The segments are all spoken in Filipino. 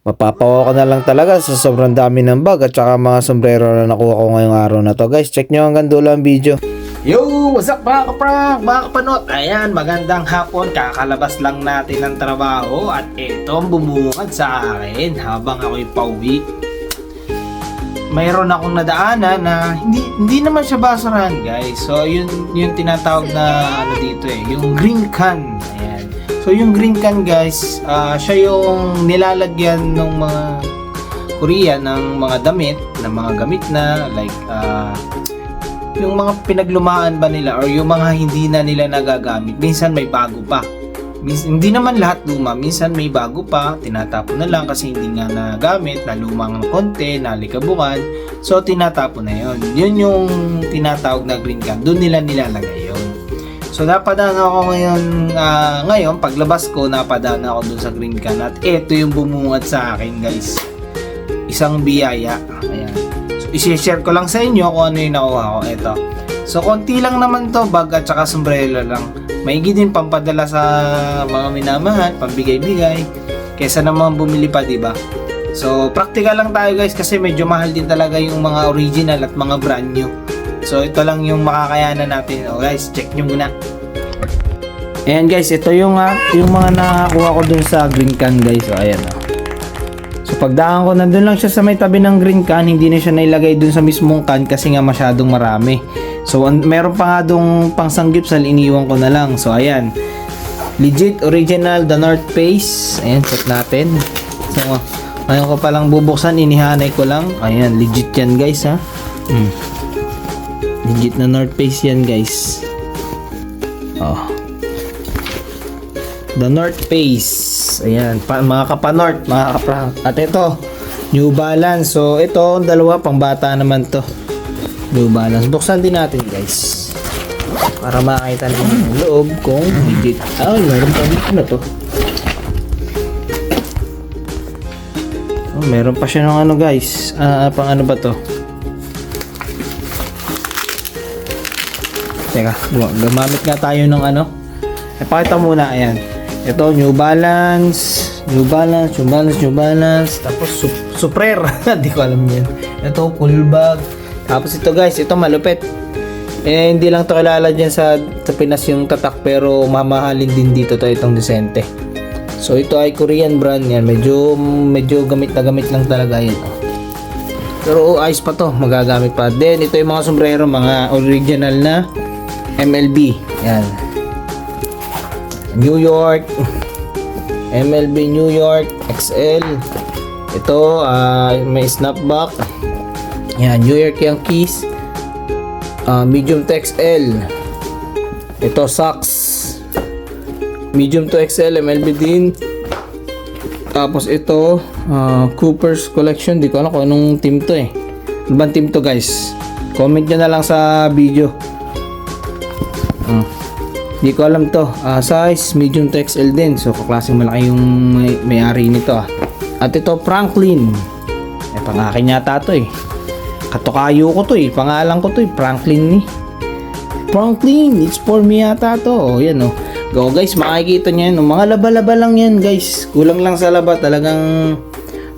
Mapapawa ko na lang talaga sa sobrang dami ng bag at saka mga sombrero na nakuha ko ngayong araw na to. Guys, check nyo hanggang dulo ang video. Yo! What's up mga kaprank? Mga kapanot? Ayan, magandang hapon. Kakalabas lang natin ng trabaho at ito ang bumungad sa akin habang ako'y pauwi. Mayroon akong nadaanan na hindi naman siya basurahan, guys. So, yun tinatawag na ano dito yung green can. Ayan. So, yung green can, guys, siya yung nilalagyan ng mga Korean ng mga damit, ng mga gamit na like yung mga pinaglumaan ba nila or yung mga hindi na nila nagagamit. Minsan may bago pa. Hindi naman lahat luma. Minsan may bago pa. Tinatapon na lang kasi hindi nga nagamit. Nalumang ng konti, nalikabukan. So, tinatapon na yun. Yun yung tinatawag na green can. Doon nila nilalagay yun. So, napadaan ako ngayon, paglabas ko, napadaan ako doon sa green can. At ito yung bumungad sa akin, guys. Isang biyaya. Ayan. I-share ko lang sa inyo kung ano yung nakuha ko. Ito. So, konti lang naman to, bag at saka sombrero lang. Maigi din pampadala sa mga minamahal, pambigay-bigay. Kesa naman bumili pa, diba? So, practical lang tayo guys kasi medyo mahal din talaga yung mga original at mga brand new. So, ito lang yung makakayanan natin. O guys, check nyo muna. Ayan guys, ito yung mga nakakuha ko dun sa green can guys. So, ayan o. So pagdaan ko, nandun lang siya sa may tabi ng green can, hindi na siya nailagay dun sa mismong can kasi nga masyadong marami. So meron pa nga dong pangsanggipsal, iniwan ko na lang. So ayan, legit original The North Face. Ayan, check natin. So ngayon ko palang bubuksan, inihanay ko lang. Ayan, legit yan guys ha. Legit na North Face yan guys. Oh, The North Face. Ayan, mga kapanort, mga kaprank. At ito, New Balance. So, ito, dalawa, pang bata naman to. New Balance. Buksan din natin, guys. Para makita natin yung loob kung legit. Meron pa dito na to. Meron pa siya ng ano, guys. Pang ano ba to? Teka, gumamit nga tayo ng ano. Pakita muna, ayan. Ito, New Balance. Tapos, Suprer. Hindi ko alam yan. Ito, cool bag. Tapos ito guys, ito malupit. Hindi lang to kilala dyan sa Pinas yung tatak. Pero mamahalin din dito to itong Decente. So, ito ay Korean brand yan. Medyo gamit na gamit lang talaga yan. Pero ayos pa to. Magagamit pa. Then, ito yung mga sombrero. Mga original na MLB. Yan. New York, MLB New York XL. Ito may snapback. Yan, New York Yankees, medium to XL. Ito socks, medium to XL, MLB din. Tapos ito Cooper's Collection. Di ko alam kung anong team to Ano bang team to guys? Comment nyo na lang sa video. Di ko alam to. Size medium to XL din. So kaklaseng malaki yung may-ari nito At ito Franklin. Pang-akin yata to Katukayo ko to Pangalan ko to Franklin Franklin, it's for me yata to. Yan Go guys, makikita nyo yan. Mga laba-laba lang yan guys. Kulang lang sa laba. Talagang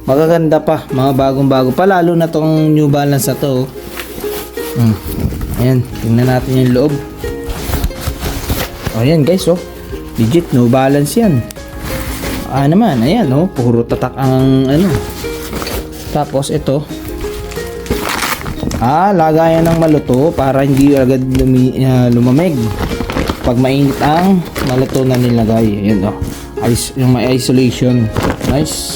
magaganda pa. Mga bagong-bago pa. Lalo na tong New Balance na to. Ayan, tingnan natin yung loob. Ayan guys, legit New Balance yan. Naman, ayan puro tatak ang ano. Tapos ito, lagayan ng maluto para hindi agad lumamig. Pag mainit ang maluto na nilagay. Ayan yung may isolation. Nice.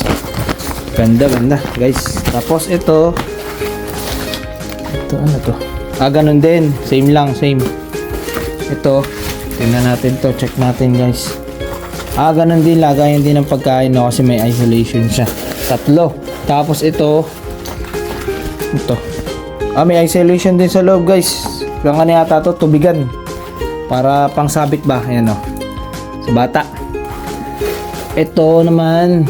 Ganda guys. Tapos ito ano to? Ganun din. Same. Ito, tingnan natin to, check natin guys. Ganun din, lagayan din ng pagkain kasi may isolation siya. 3. Tapos ito, may isolation din sa loob guys. Kung ano yata to, tubigan. Para pang sabit ba, ayan sa bata. Ito naman,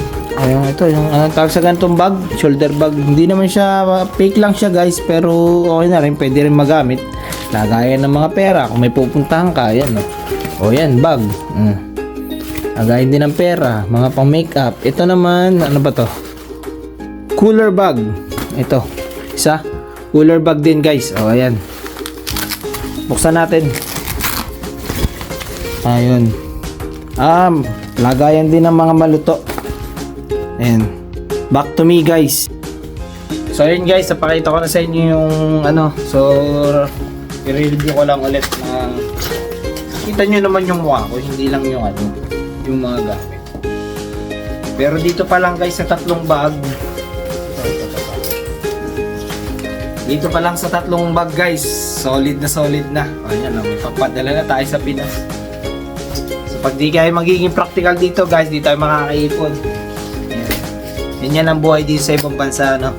ito yung tawag sa ganitong bag, shoulder bag. Hindi naman siya, fake lang siya guys, pero okay na rin, pwede rin magamit. Lagayan ng mga pera kung may pupuntahan ka. Yan yan, bag. Lagayan din ng pera, mga pang makeup. Ito naman, ano ba to? cooler bag. Ito. Isa. Cooler bag din guys. O, ayan. Buksan natin. Ayun. Lagayan din ng mga maluto. Ayan. Back to me guys. So ayun guys, napakita ko na sa inyo yung so i-review ko lang ulit na kita nyo naman yung mukha ko, hindi lang yung yung mga gamit. Pero dito pa lang guys sa tatlong bag. Dito pa lang sa tatlong bag guys, solid na. Ayan, may papadala na tayo sa Pinas. So pag di kayo magiging practical dito guys, di tayo makakaipon. Ayan. Yan ang buhay dito sa ibang bansa, no?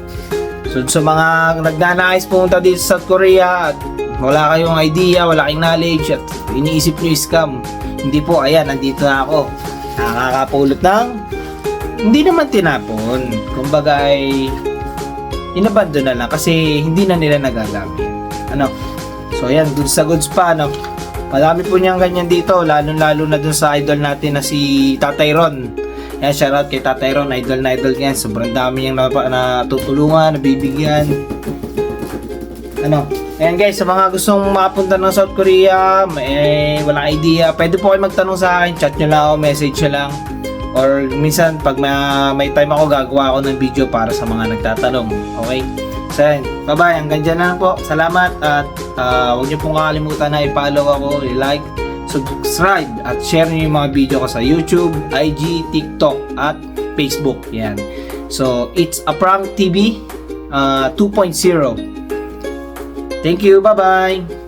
So sa mga nagnanais pumunta dito sa South Korea at wala kayong idea, wala kayong knowledge at iniisip nyo scam, hindi po, ayan, nandito na ako. Nakakapulot ng hindi naman tinapon. Kumbaga ay inabandon na lang kasi hindi na nila nagagamit. So ayan, goods sa goods pa, Marami po niyang ganyan dito, lalo na dun sa idol natin na si Tatay Ron. Yan, shoutout kay Tatay Ron, idol na idol yan. Sobrang dami niyang natutulungan, nabibigyan. Ayan guys, sa mga gustong makapunta ng South Korea, walang idea, pwede po kayo magtanong sa akin, chat nyo lang ako, message nyo lang. Or minsan, pag may time ako, gagawa ako ng video para sa mga nagtatanong. Okay? So yan, bye-bye, hanggang dyan na lang po. Salamat at huwag nyo pong kakalimutan na i-follow ako, i-like, subscribe at share niyo yung mga video ko sa YouTube, IG, TikTok at Facebook. Yan. So, it's a prank TV 2.0. Thank you. Bye-bye.